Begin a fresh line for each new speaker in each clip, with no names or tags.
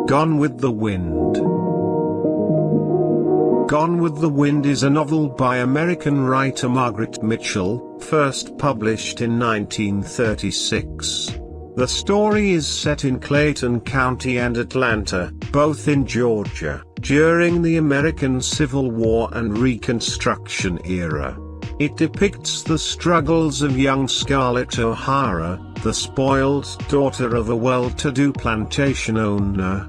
Gone with the Wind. Gone with the Wind is a novel by American writer Margaret Mitchell, first published in 1936. The story is set in Clayton County and Atlanta, both in Georgia, during the American Civil War and Reconstruction era. It depicts the struggles of young Scarlett O'Hara, the spoiled daughter of a well-to-do plantation owner,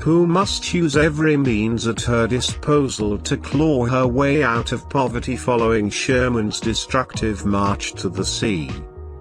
who must use every means at her disposal to claw her way out of poverty following Sherman's destructive march to the sea.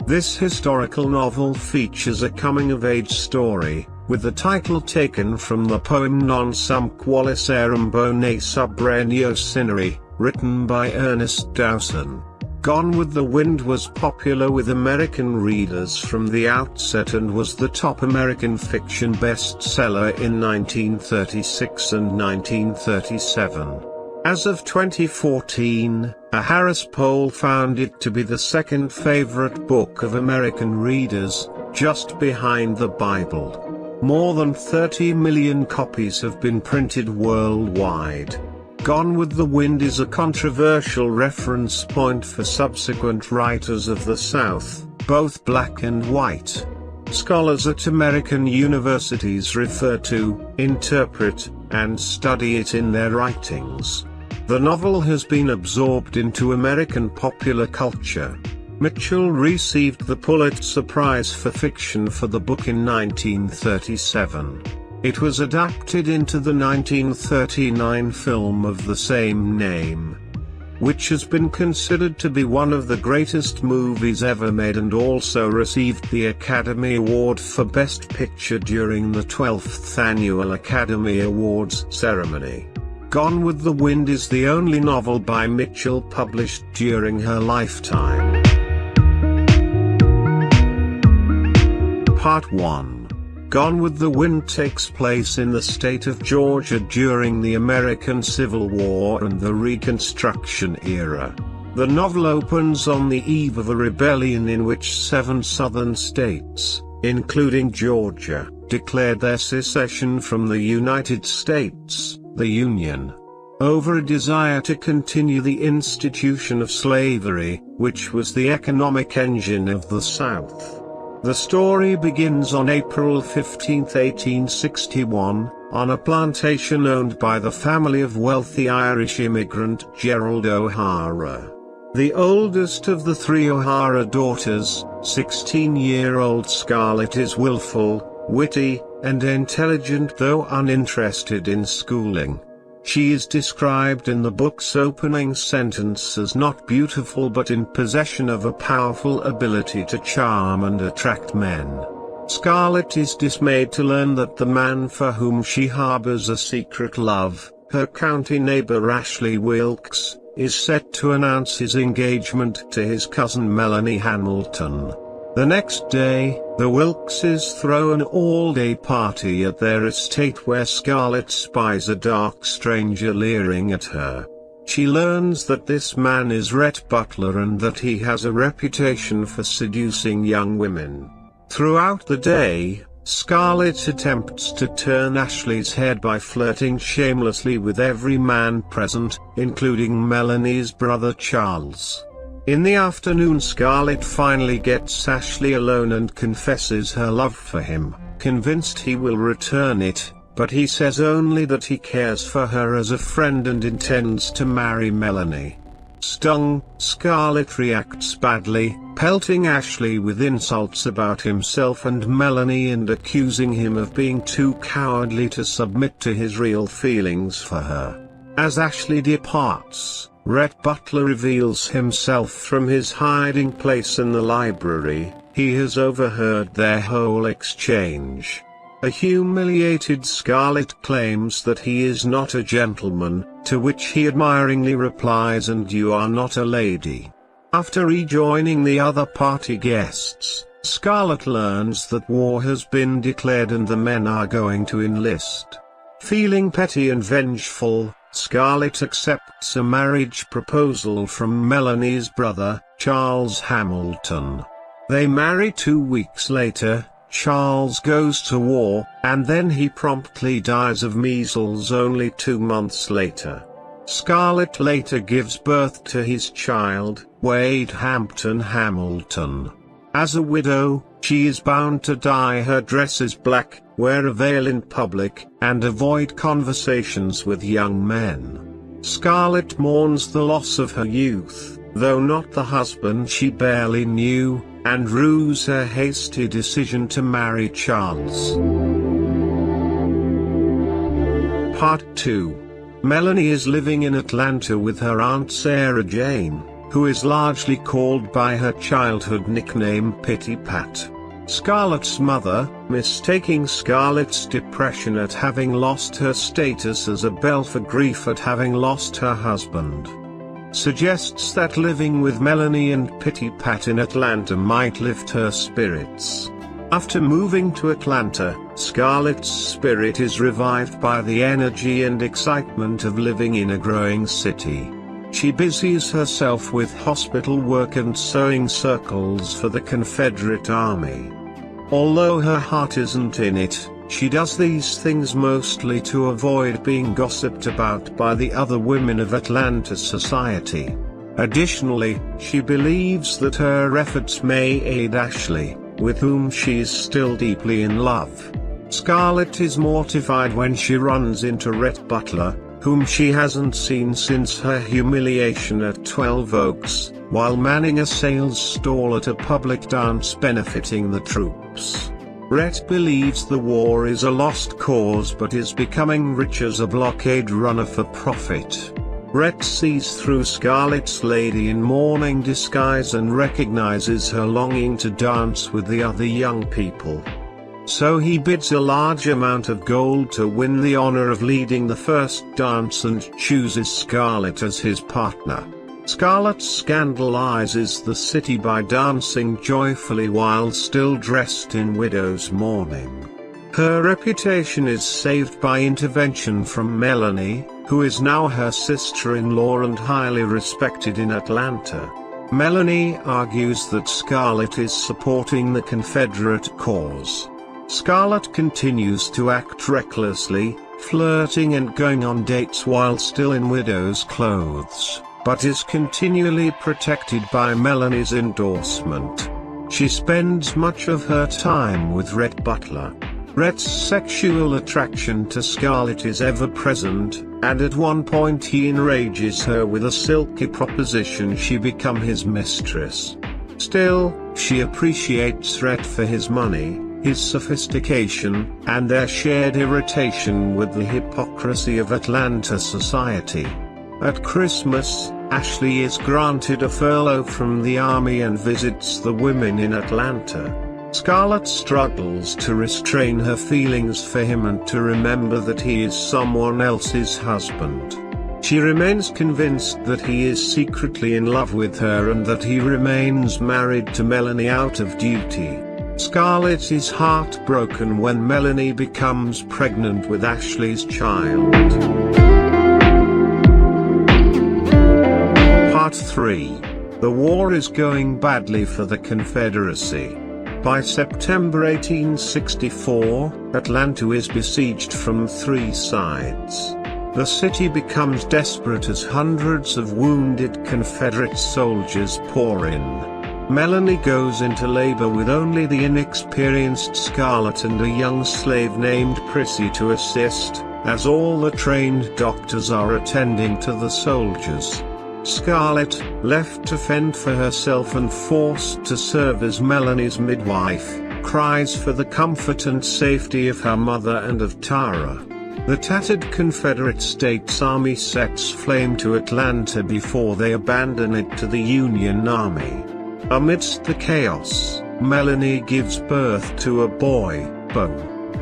This historical novel features a coming-of-age story, with the title taken from the poem Non Sum Qualis eram Bonae Sub Regno Cynarae, written by Ernest Dowson. Gone with the Wind was popular with American readers from the outset and was the top American fiction bestseller in 1936 and 1937. As of 2014, a Harris poll found it to be the second favorite book of American readers, just behind the Bible. More than 30 million copies have been printed worldwide. Gone with the Wind is a controversial reference point for subsequent writers of the South, both black and white. Scholars at American universities refer to, interpret, and study it in their writings. The novel has been absorbed into American popular culture. Mitchell received the Pulitzer Prize for Fiction for the book in 1937. It was adapted into the 1939 film of the same name, which has been considered to be one of the greatest movies ever made and also received the Academy Award for Best Picture during the 12th Annual Academy Awards ceremony. Gone with the Wind is the only novel by Mitchell published during her lifetime. Part 1. Gone with the Wind takes place in the state of Georgia during the American Civil War and the Reconstruction era. The novel opens on the eve of a rebellion in which 7 southern states, including Georgia, declared their secession from the United States, the Union, over a desire to continue the institution of slavery, which was the economic engine of the South. The story begins on April 15, 1861, on a plantation owned by the family of wealthy Irish immigrant Gerald O'Hara. The oldest of the 3 O'Hara daughters, 16-year-old Scarlett is willful, witty, and intelligent though uninterested in schooling. She is described in the book's opening sentence as not beautiful but in possession of a powerful ability to charm and attract men. Scarlett is dismayed to learn that the man for whom she harbors a secret love, her county neighbor Ashley Wilkes, is set to announce his engagement to his cousin Melanie Hamilton. The next day, the Wilkes throw an all-day party at their estate where Scarlett spies a dark stranger leering at her. She learns that this man is Rhett Butler and that he has a reputation for seducing young women. Throughout the day, Scarlett attempts to turn Ashley's head by flirting shamelessly with every man present, including Melanie's brother Charles. In the afternoon, Scarlett finally gets Ashley alone and confesses her love for him, convinced he will return it, but he says only that he cares for her as a friend and intends to marry Melanie. Stung, Scarlett reacts badly, pelting Ashley with insults about himself and Melanie and accusing him of being too cowardly to submit to his real feelings for her. As Ashley departs, Rhett Butler reveals himself from his hiding place in the library. He has overheard their whole exchange. A humiliated Scarlett claims that he is not a gentleman, to which he admiringly replies, "And you are not a lady." After rejoining the other party guests, Scarlett learns that war has been declared and the men are going to enlist. Feeling petty and vengeful, Scarlett accepts a marriage proposal from Melanie's brother, Charles Hamilton. They marry 2 weeks later. Charles goes to war, and then he promptly dies of measles only 2 months later. Scarlett later gives birth to his child, Wade Hampton Hamilton. As a widow, she is bound to dye her dresses black, wear a veil in public, and avoid conversations with young men. Scarlett mourns the loss of her youth, though not the husband she barely knew, and rues her hasty decision to marry Charles. Part 2. Melanie is living in Atlanta with her Aunt Sarah Jane, who is largely called by her childhood nickname Pitty Pat. Scarlett's mother, mistaking Scarlett's depression at having lost her status as a belle for grief at having lost her husband, suggests that living with Melanie and Pitty Pat in Atlanta might lift her spirits. After moving to Atlanta, Scarlett's spirit is revived by the energy and excitement of living in a growing city. She busies herself with hospital work and sewing circles for the Confederate Army. Although her heart isn't in it, she does these things mostly to avoid being gossiped about by the other women of Atlanta society. Additionally, she believes that her efforts may aid Ashley, with whom she is still deeply in love. Scarlett is mortified when she runs into Rhett Butler, whom she hasn't seen since her humiliation at 12 Oaks, while manning a sales stall at a public dance benefiting the troops. Rhett believes the war is a lost cause but is becoming rich as a blockade runner for profit. Rhett sees through Scarlett's lady-in-mourning disguise and recognizes her longing to dance with the other young people. So he bids a large amount of gold to win the honor of leading the first dance and chooses Scarlett as his partner. Scarlett scandalizes the city by dancing joyfully while still dressed in widow's mourning. Her reputation is saved by intervention from Melanie, who is now her sister-in-law and highly respected in Atlanta. Melanie argues that Scarlett is supporting the Confederate cause. Scarlett continues to act recklessly, flirting and going on dates while still in widow's clothes, but is continually protected by Melanie's endorsement. She spends much of her time with Rhett Butler. Rhett's sexual attraction to Scarlett is ever present, and at one point he enrages her with a silky proposition she become his mistress. Still, she appreciates Rhett for his money, his sophistication, and their shared irritation with the hypocrisy of Atlanta society. At Christmas, Ashley is granted a furlough from the army and visits the women in Atlanta. Scarlett struggles to restrain her feelings for him and to remember that he is someone else's husband. She remains convinced that he is secretly in love with her and that he remains married to Melanie out of duty. Scarlett is heartbroken when Melanie becomes pregnant with Ashley's child. Part 3. The war is going badly for the Confederacy. By September 1864, Atlanta is besieged from 3 sides. The city becomes desperate as hundreds of wounded Confederate soldiers pour in. Melanie goes into labor with only the inexperienced Scarlett and a young slave named Prissy to assist, as all the trained doctors are attending to the soldiers. Scarlett, left to fend for herself and forced to serve as Melanie's midwife, cries for the comfort and safety of her mother and of Tara. The tattered Confederate States Army sets flame to Atlanta before they abandon it to the Union Army. Amidst the chaos, Melanie gives birth to a boy, Bo.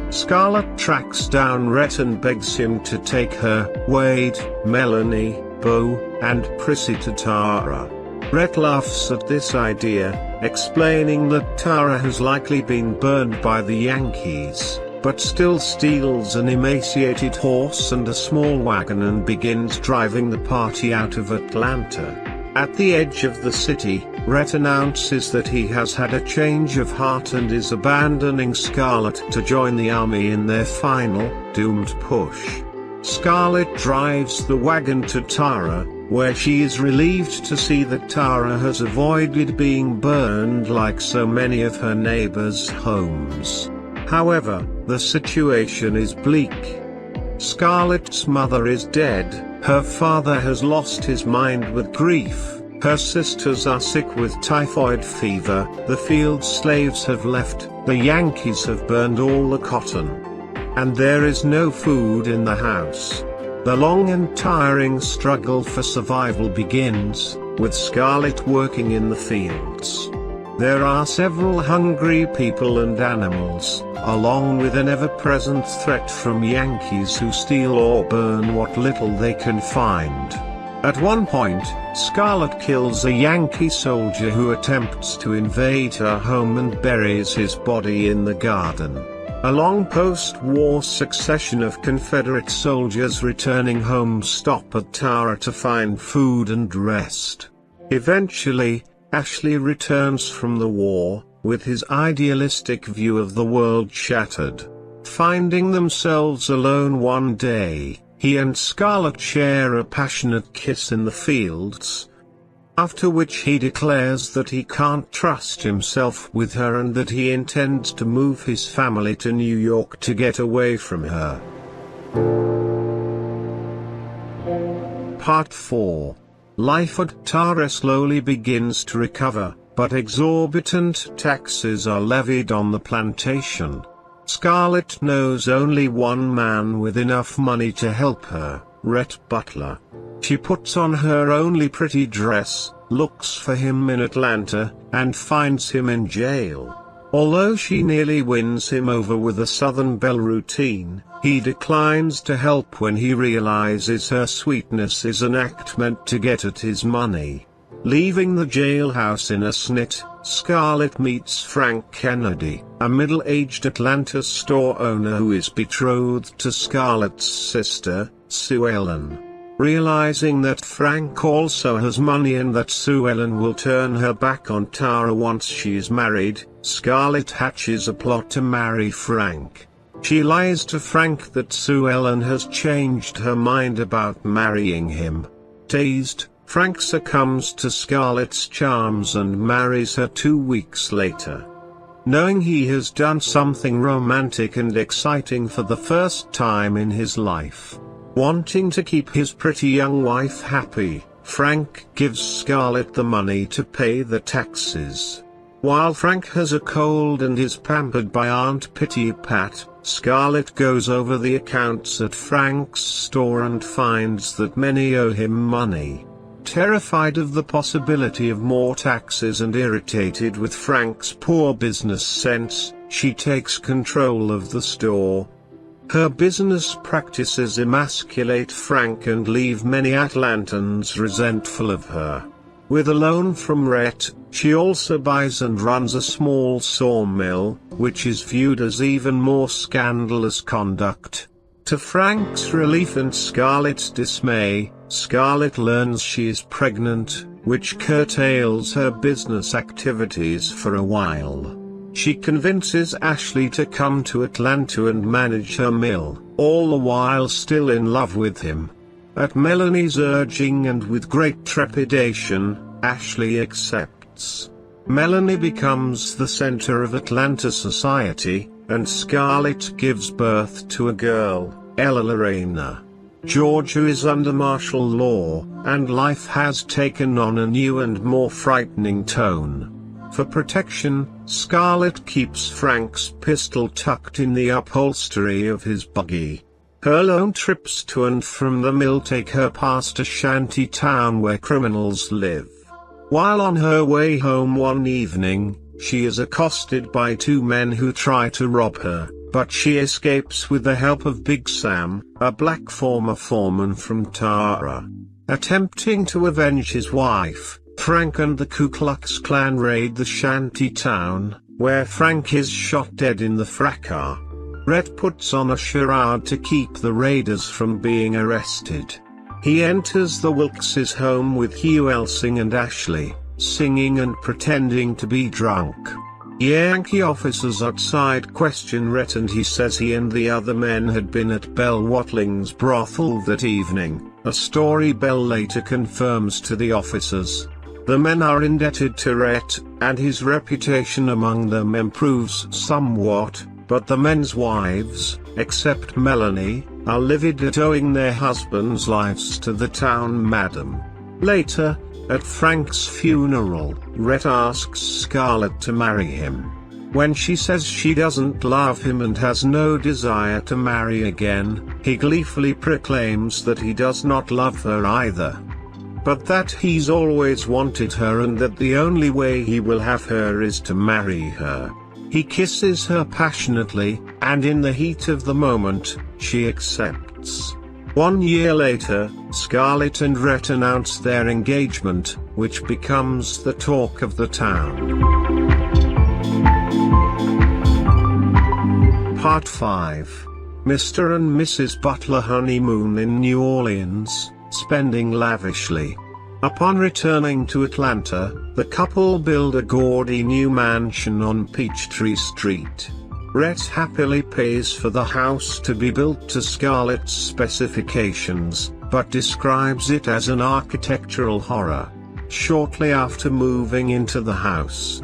Scarlett tracks down Rhett and begs him to take her, Wade, Melanie, Bo, and Prissy to Tara. Rhett laughs at this idea, explaining that Tara has likely been burned by the Yankees, but still steals an emaciated horse and a small wagon and begins driving the party out of Atlanta. At the edge of the city, Rhett announces that he has had a change of heart and is abandoning Scarlett to join the army in their final, doomed push. Scarlett drives the wagon to Tara, where she is relieved to see that Tara has avoided being burned like so many of her neighbors' homes. However, the situation is bleak. Scarlett's mother is dead, her father has lost his mind with grief, her sisters are sick with typhoid fever, the field slaves have left, the Yankees have burned all the cotton. And there is no food in the house. The long and tiring struggle for survival begins, with Scarlett working in the fields. There are several hungry people and animals, along with an ever-present threat from Yankees who steal or burn what little they can find. At one point, Scarlett kills a Yankee soldier who attempts to invade her home and buries his body in the garden. A long post-war succession of Confederate soldiers returning home stop at Tara to find food and rest. Eventually, Ashley returns from the war, with his idealistic view of the world shattered. Finding themselves alone one day, he and Scarlett share a passionate kiss in the fields, after which he declares that he can't trust himself with her and that he intends to move his family to New York to get away from her. Part 4. Life at Tara slowly begins to recover, but exorbitant taxes are levied on the plantation. Scarlett knows only one man with enough money to help her, Rhett Butler. She puts on her only pretty dress, looks for him in Atlanta, and finds him in jail. Although she nearly wins him over with a Southern Belle routine, he declines to help when he realizes her sweetness is an act meant to get at his money. Leaving the jailhouse in a snit, Scarlett meets Frank Kennedy, a middle-aged Atlanta store owner who is betrothed to Scarlett's sister, Sue Ellen. Realizing that Frank also has money and that Sue Ellen will turn her back on Tara once she is married, Scarlett hatches a plot to marry Frank. She lies to Frank that Sue Ellen has changed her mind about marrying him. Dazed, Frank succumbs to Scarlett's charms and marries her 2 weeks later. Knowing he has done something romantic and exciting for the first time in his life, wanting to keep his pretty young wife happy, Frank gives Scarlett the money to pay the taxes. While Frank has a cold and is pampered by Aunt Pitty Pat, Scarlett goes over the accounts at Frank's store and finds that many owe him money. Terrified of the possibility of more taxes and irritated with Frank's poor business sense, she takes control of the store. Her business practices emasculate Frank and leave many Atlantans resentful of her. With a loan from Rhett, she also buys and runs a small sawmill, which is viewed as even more scandalous conduct. To Frank's relief and Scarlett's dismay, Scarlett learns she is pregnant, which curtails her business activities for a while. She convinces Ashley to come to Atlanta and manage her mill, all the while still in love with him. At Melanie's urging and with great trepidation, Ashley accepts. Melanie becomes the center of Atlanta society, and Scarlett gives birth to a girl, Ella Lorena. Georgia is under martial law, and life has taken on a new and more frightening tone. For protection, Scarlett keeps Frank's pistol tucked in the upholstery of his buggy. Her lone trips to and from the mill take her past a shanty town where criminals live. While on her way home one evening, she is accosted by 2 men who try to rob her, but she escapes with the help of Big Sam, a black former foreman from Tara. Attempting to avenge his wife, Frank and the Ku Klux Klan raid the shanty town, where Frank is shot dead in the fracas. Rhett puts on a charade to keep the raiders from being arrested. He enters the Wilkes' home with Hugh Elsing and Ashley, singing and pretending to be drunk. Yankee officers outside question Rhett and he says he and the other men had been at Belle Watling's brothel that evening, a story Belle later confirms to the officers. The men are indebted to Rhett, and his reputation among them improves somewhat, but the men's wives, except Melanie, are livid at owing their husbands' lives to the town madam. Later, at Frank's funeral, Rhett asks Scarlett to marry him. When she says she doesn't love him and has no desire to marry again, he gleefully proclaims that he does not love her either, but that he's always wanted her and that the only way he will have her is to marry her. He kisses her passionately, and in the heat of the moment, she accepts. 1 year later, Scarlett and Rhett announce their engagement, which becomes the talk of the town. Part 5. Mr. and Mrs. Butler honeymoon in New Orleans, spending lavishly. Upon returning to Atlanta, the couple build a gaudy new mansion on Peachtree Street. Rhett happily pays for the house to be built to Scarlett's specifications, but describes it as an architectural horror. Shortly after moving into the house,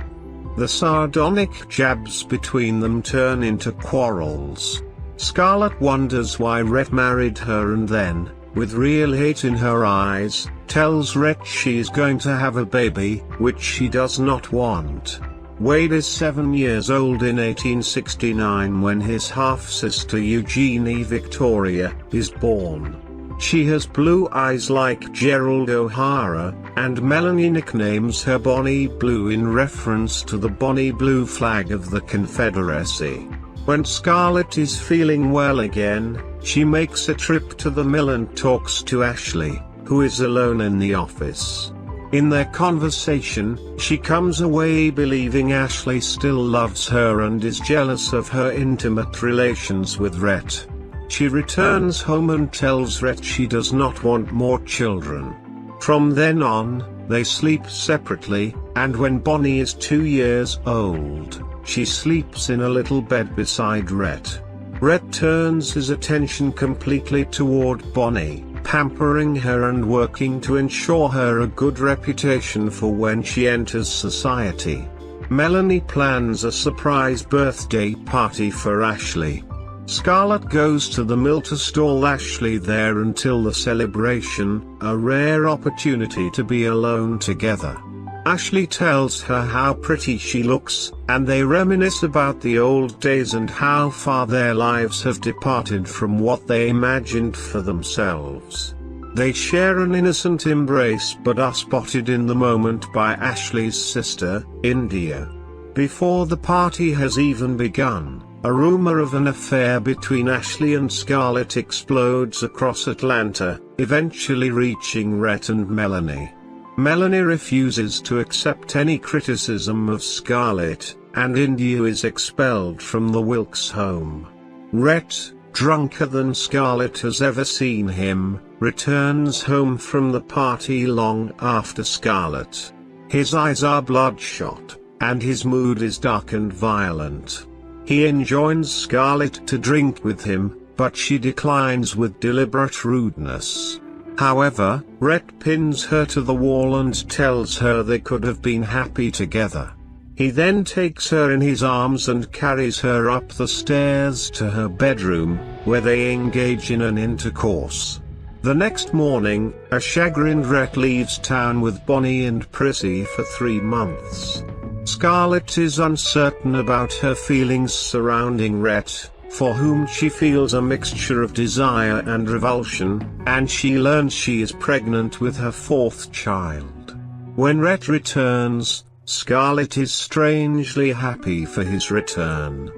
the sardonic jabs between them turn into quarrels. Scarlett wonders why Rhett married her and then, with real hate in her eyes, tells Rhett she's going to have a baby, which she does not want. Wade is 7 years old in 1869 when his half-sister Eugenie Victoria is born. She has blue eyes like Gerald O'Hara, and Melanie nicknames her Bonnie Blue in reference to the Bonnie Blue flag of the Confederacy. When Scarlett is feeling well again, she makes a trip to the mill and talks to Ashley, who is alone in the office. In their conversation, she comes away believing Ashley still loves her and is jealous of her intimate relations with Rhett. She returns home and tells Rhett she does not want more children. From then on, they sleep separately, and when Bonnie is 2 years old, she sleeps in a little bed beside Rhett. Rhett turns his attention completely toward Bonnie, pampering her and working to ensure her a good reputation for when she enters society. Melanie plans a surprise birthday party for Ashley. Scarlett goes to the mill to stall Ashley there until the celebration, a rare opportunity to be alone together. Ashley tells her how pretty she looks, and they reminisce about the old days and how far their lives have departed from what they imagined for themselves. They share an innocent embrace but are spotted in the moment by Ashley's sister, India. Before the party has even begun, a rumor of an affair between Ashley and Scarlett explodes across Atlanta, eventually reaching Rhett and Melanie. Melanie refuses to accept any criticism of Scarlett, and India is expelled from the Wilkes home. Rhett, drunker than Scarlett has ever seen him, returns home from the party long after Scarlett. His eyes are bloodshot, and his mood is dark and violent. He enjoins Scarlett to drink with him, but she declines with deliberate rudeness. However, Rhett pins her to the wall and tells her they could have been happy together. He then takes her in his arms and carries her up the stairs to her bedroom, where they engage in an intercourse. The next morning, a chagrined Rhett leaves town with Bonnie and Prissy for 3 months. Scarlett is uncertain about her feelings surrounding Rhett, for whom she feels a mixture of desire and revulsion, and she learns she is pregnant with her 4th child. When Rhett returns, Scarlett is strangely happy for his return.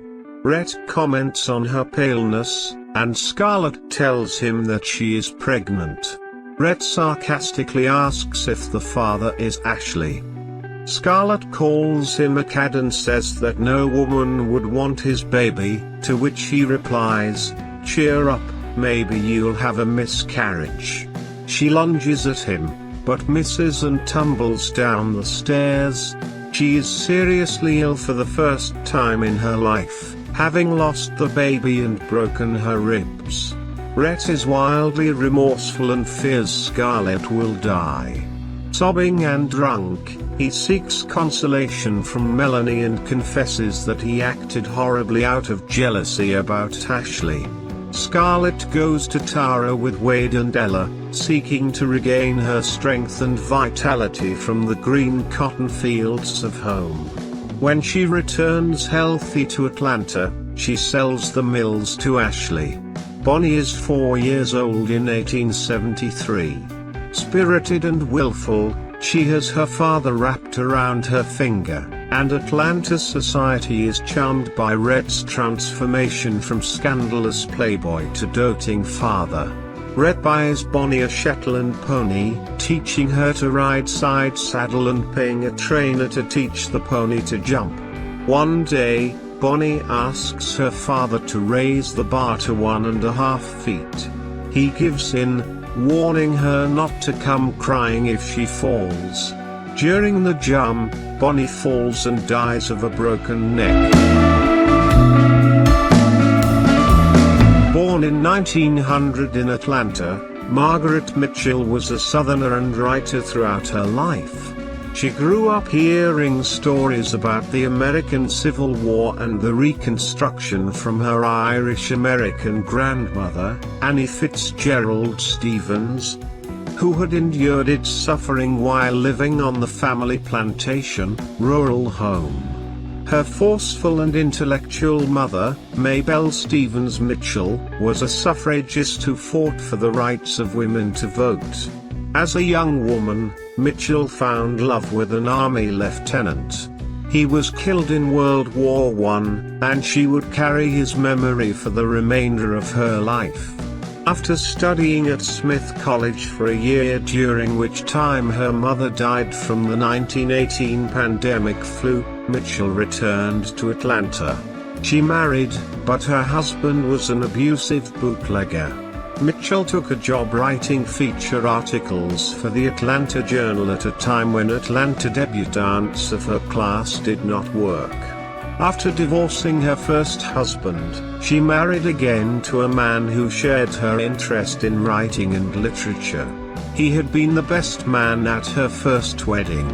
Rhett comments on her paleness, and Scarlett tells him that she is pregnant. Rhett sarcastically asks if the father is Ashley. Scarlett calls him a cad and says that no woman would want his baby, to which he replies, "Cheer up, maybe you'll have a miscarriage." She lunges at him, but misses and tumbles down the stairs. She is seriously ill for the first time in her life, having lost the baby and broken her ribs. Rhett is wildly remorseful and fears Scarlett will die. Sobbing and drunk, he seeks consolation from Melanie and confesses that he acted horribly out of jealousy about Ashley. Scarlett goes to Tara with Wade and Ella, seeking to regain her strength and vitality from the green cotton fields of home. When she returns healthy to Atlanta, she sells the mills to Ashley. Bonae is 4 years old in 1873. Spirited and willful, she has her father wrapped around her finger, and Atlanta society is charmed by Rhett's transformation from scandalous playboy to doting father. Rhett buys Bonae a Shetland pony, teaching her to ride side saddle and paying a trainer to teach the pony to jump. One day, Bonae asks her father to raise the bar to 1.5 feet. He gives in, warning her not to come crying if she falls. During the jump, Bonae falls and dies of a broken neck. Born in 1900 in Atlanta, Margaret Mitchell was a Southerner and writer throughout her life. She grew up hearing stories about the American Civil War and the Reconstruction from her Irish-American grandmother, Annie Fitzgerald Stevens, who had endured its suffering while living on the family plantation, rural home. Her forceful and intellectual mother, Mabel Stevens Mitchell, was a suffragist who fought for the rights of women to vote. As a young woman, Mitchell found love with an army lieutenant. He was killed in World War I, and she would carry his memory for the remainder of her life. After studying at Smith College for a year, during which time her mother died from the 1918 pandemic flu, Mitchell returned to Atlanta. She married, but her husband was an abusive bootlegger. Mitchell took a job writing feature articles for the Atlanta Journal at a time when Atlanta debutantes of her class did not work. After divorcing her first husband, she married again to a man who shared her interest in writing and literature. He had been the best man at her first wedding.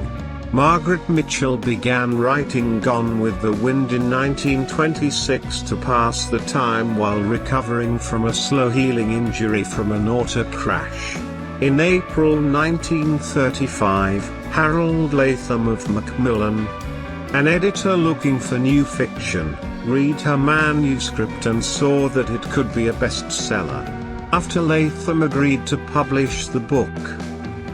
Margaret Mitchell began writing Gone with the Wind in 1926 to pass the time while recovering from a slow-healing injury from an auto crash. In April 1935, Harold Latham of Macmillan, an editor looking for new fiction, read her manuscript and saw that it could be a bestseller. After Latham agreed to publish the book,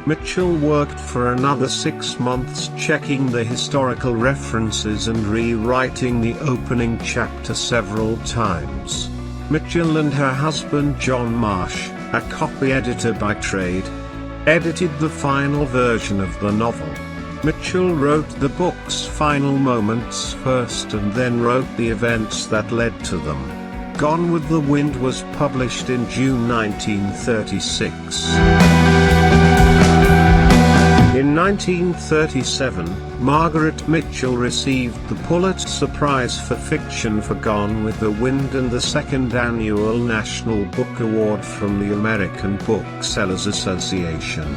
Mitchell worked for another 6 months checking the historical references and rewriting the opening chapter several times. Mitchell and her husband John Marsh, a copy editor by trade, edited the final version of the novel. Mitchell wrote the book's final moments first and then wrote the events that led to them. Gone with the Wind was published in June 1936. In 1937, Margaret Mitchell received the Pulitzer Prize for Fiction for Gone with the Wind and the second annual National Book Award from the American Booksellers Association.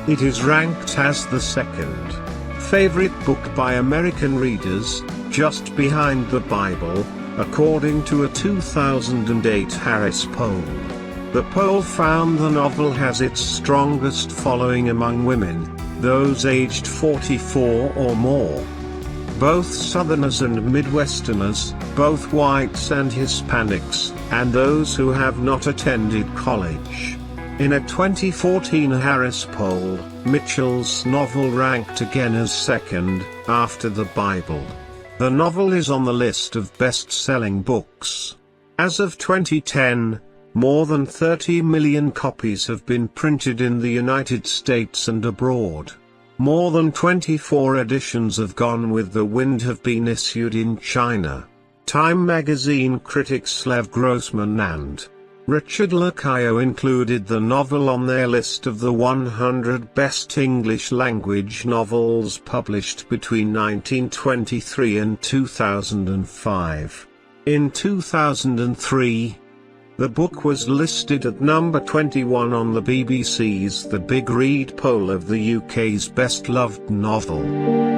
It is ranked as the second favorite book by American readers, just behind the Bible, according to a 2008 Harris poll. The poll found the novel has its strongest following among women, those aged 44 or more. Both Southerners and Midwesterners, both whites and Hispanics, and those who have not attended college. In a 2014 Harris poll, Mitchell's novel ranked again as second, after the Bible. The novel is on the list of best-selling books. As of 2010, more than 30 million copies have been printed in the United States and abroad. More than 24 editions of Gone with the Wind have been issued in China. Time magazine critics Lev Grossman and Richard Lacayo included the novel on their list of the 100 best English-language novels published between 1923 and 2005. In 2003, the book was listed at number 21 on the BBC's The Big Read poll of the UK's best-loved novel.